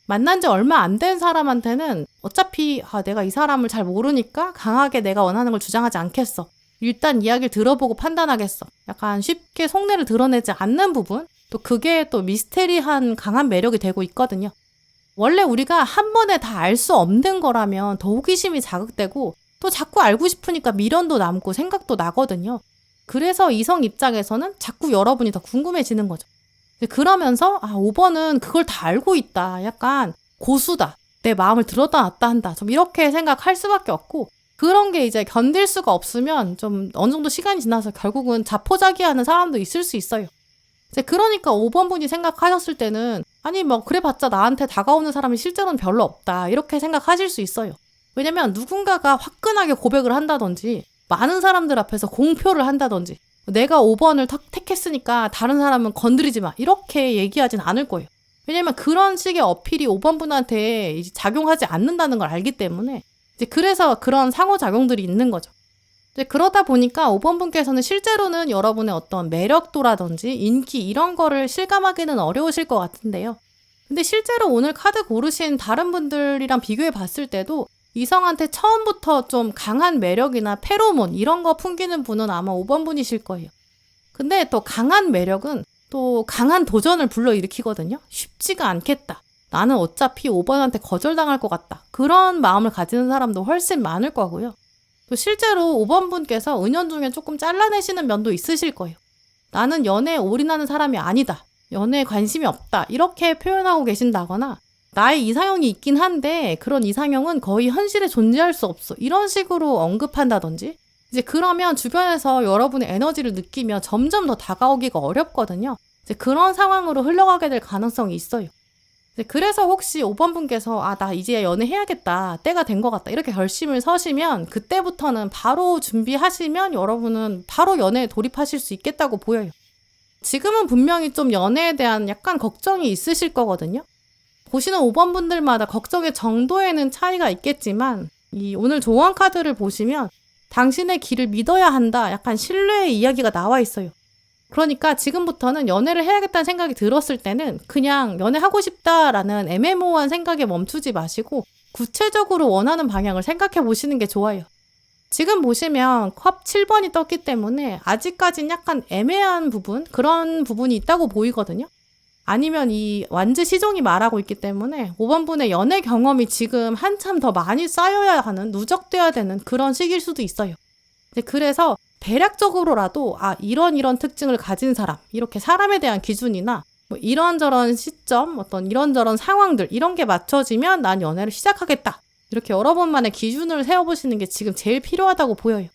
만난 지 얼마 안 된 사람한테는 어차피 내가 이 사람을 잘 모르니까 강하게 내가 원하는 걸 주장하지 않겠어. 일단 이야기를 들어보고 판단하겠어. 약간 쉽게 속내를 드러내지 않는 부분? 또 그게 또 미스테리한 강한 매력이 되고 있거든요. 원래 우리가 한 번에 다 알 수 없는 거라면 더 호기심이 자극되고 또 자꾸 알고 싶으니까 미련도 남고 생각도 나거든요. 그래서 이성 입장에서는 자꾸 여러분이 더 궁금해지는 거죠. 그러면서 5번은 그걸 다 알고 있다. 약간 고수다. 내 마음을 들었다 놨다 한다. 좀 이렇게 생각할 수밖에 없고 그런 게 이제 견딜 수가 없으면 좀 어느 정도 시간이 지나서 결국은 자포자기하는 사람도 있을 수 있어요. 그러니까 5번 분이 생각하셨을 때는 아니 뭐 그래봤자 나한테 다가오는 사람이 실제로는 별로 없다. 이렇게 생각하실 수 있어요. 왜냐면 누군가가 화끈하게 고백을 한다든지 많은 사람들 앞에서 공표를 한다든지 내가 5번을 택했으니까 다른 사람은 건드리지 마. 이렇게 얘기하진 않을 거예요. 왜냐면 그런 식의 어필이 5번 분한테 이제 작용하지 않는다는 걸 알기 때문에 이제 그래서 그런 상호작용들이 있는 거죠. 이제 그러다 보니까 5번 분께서는 실제로는 여러분의 어떤 매력도라든지 인기 이런 거를 실감하기는 어려우실 것 같은데요. 근데 실제로 오늘 카드 고르신 다른 분들이랑 비교해 봤을 때도 이성한테 처음부터 좀 강한 매력이나 페로몬 이런 거 풍기는 분은 아마 5번 분이실 거예요. 근데 또 강한 매력은 또 강한 도전을 불러일으키거든요. 쉽지가 않겠다. 나는 어차피 5번한테 거절당할 것 같다. 그런 마음을 가지는 사람도 훨씬 많을 거고요. 또 실제로 5번 분께서 은연중에 조금 잘라내시는 면도 있으실 거예요. 나는 연애에 올인하는 사람이 아니다. 연애에 관심이 없다. 이렇게 표현하고 계신다거나 나의 이상형이 있긴 한데 그런 이상형은 거의 현실에 존재할 수 없어. 이런 식으로 언급한다든지 이제 그러면 주변에서 여러분의 에너지를 느끼며 점점 더 다가오기가 어렵거든요. 이제 그런 상황으로 흘러가게 될 가능성이 있어요. 그래서 혹시 5번 분께서 나 이제 연애해야겠다. 때가 된 것 같다. 이렇게 결심을 서시면 그때부터는 바로 준비하시면 여러분은 바로 연애에 돌입하실 수 있겠다고 보여요. 지금은 분명히 좀 연애에 대한 약간 걱정이 있으실 거거든요. 보시는 5번 분들마다 걱정의 정도에는 차이가 있겠지만 이 오늘 조언 카드를 보시면 당신의 길을 믿어야 한다. 약간 신뢰의 이야기가 나와 있어요. 그러니까 지금부터는 연애를 해야겠다는 생각이 들었을 때는 그냥 연애하고 싶다라는 애매모호한 생각에 멈추지 마시고 구체적으로 원하는 방향을 생각해 보시는 게 좋아요. 지금 보시면 컵 7번이 떴기 때문에 아직까진 약간 애매한 부분, 그런 부분이 있다고 보이거든요. 아니면 이 완즈 시종이 말하고 있기 때문에 5번 분의 연애 경험이 지금 한참 더 많이 쌓여야 하는, 누적돼야 되는 그런 시기일 수도 있어요. 그래서 대략적으로라도 이런 특징을 가진 사람, 이렇게 사람에 대한 기준이나 뭐 이런저런 시점, 어떤 이런저런 상황들 이런 게 맞춰지면 난 연애를 시작하겠다. 이렇게 여러분만의 기준을 세워보시는 게 지금 제일 필요하다고 보여요.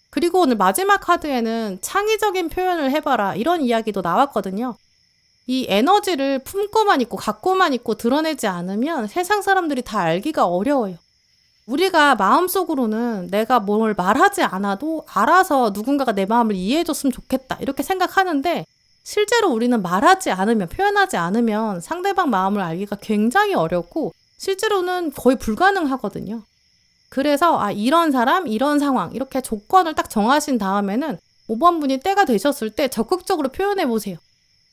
그리고 오늘 마지막 카드에는 창의적인 표현을 해봐라 이런 이야기도 나왔거든요. 이 에너지를 품고만 있고 갖고만 있고 드러내지 않으면 세상 사람들이 다 알기가 어려워요. 우리가 마음속으로는 내가 뭘 말하지 않아도 알아서 누군가가 내 마음을 이해해줬으면 좋겠다 이렇게 생각하는데 실제로 우리는 말하지 않으면, 표현하지 않으면 상대방 마음을 알기가 굉장히 어렵고 실제로는 거의 불가능하거든요. 그래서 이런 사람, 이런 상황 이렇게 조건을 딱 정하신 다음에는 5번 분이 때가 되셨을 때 적극적으로 표현해 보세요.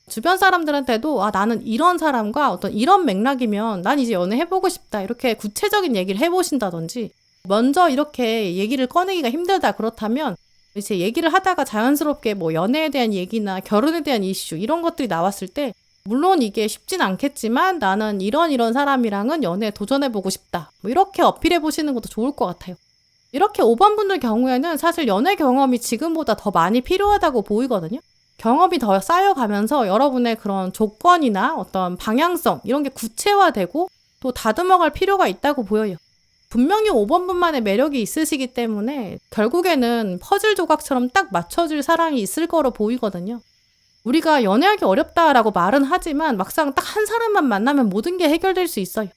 주변 사람들한테도 나는 이런 사람과 어떤 이런 맥락이면 난 이제 연애해보고 싶다 이렇게 구체적인 얘기를 해보신다든지, 먼저 이렇게 얘기를 꺼내기가 힘들다 그렇다면 이제 얘기를 하다가 자연스럽게 뭐 연애에 대한 얘기나 결혼에 대한 이슈 이런 것들이 나왔을 때, 물론 이게 쉽진 않겠지만 나는 이런 사람이랑은 연애에 도전해보고 싶다 뭐 이렇게 어필해 보시는 것도 좋을 것 같아요. 이렇게 5번 분들 경우에는 사실 연애 경험이 지금보다 더 많이 필요하다고 보이거든요. 경험이 더 쌓여가면서 여러분의 그런 조건이나 어떤 방향성 이런 게 구체화되고 또 다듬어갈 필요가 있다고 보여요. 분명히 5번 분만의 매력이 있으시기 때문에 결국에는 퍼즐 조각처럼 딱 맞춰질 사랑이 있을 거로 보이거든요. 우리가 연애하기 어렵다라고 말은 하지만 막상 딱 한 사람만 만나면 모든 게 해결될 수 있어요.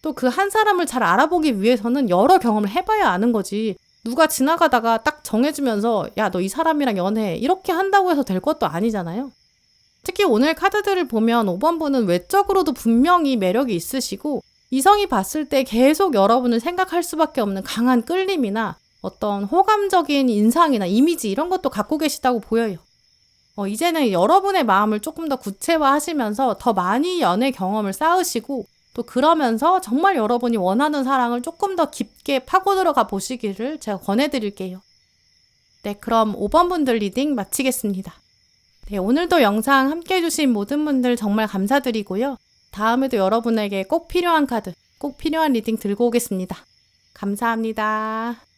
또 그 한 사람을 잘 알아보기 위해서는 여러 경험을 해봐야 아는 거지, 누가 지나가다가 딱 정해주면서 야, 너 이 사람이랑 연애해 이렇게 한다고 해서 될 것도 아니잖아요. 특히 오늘 카드들을 보면 5번 분은 외적으로도 분명히 매력이 있으시고 이성이 봤을 때 계속 여러분을 생각할 수밖에 없는 강한 끌림이나 어떤 호감적인 인상이나 이미지 이런 것도 갖고 계시다고 보여요. 이제는 여러분의 마음을 조금 더 구체화하시면서 더 많이 연애 경험을 쌓으시고 또 그러면서 정말 여러분이 원하는 사랑을 조금 더 깊게 파고 들어가 보시기를 제가 권해드릴게요. 네, 그럼 5번 분들 리딩 마치겠습니다. 네, 오늘도 영상 함께 해주신 모든 분들 정말 감사드리고요. 다음에도 여러분에게 꼭 필요한 카드, 꼭 필요한 리딩 들고 오겠습니다. 감사합니다.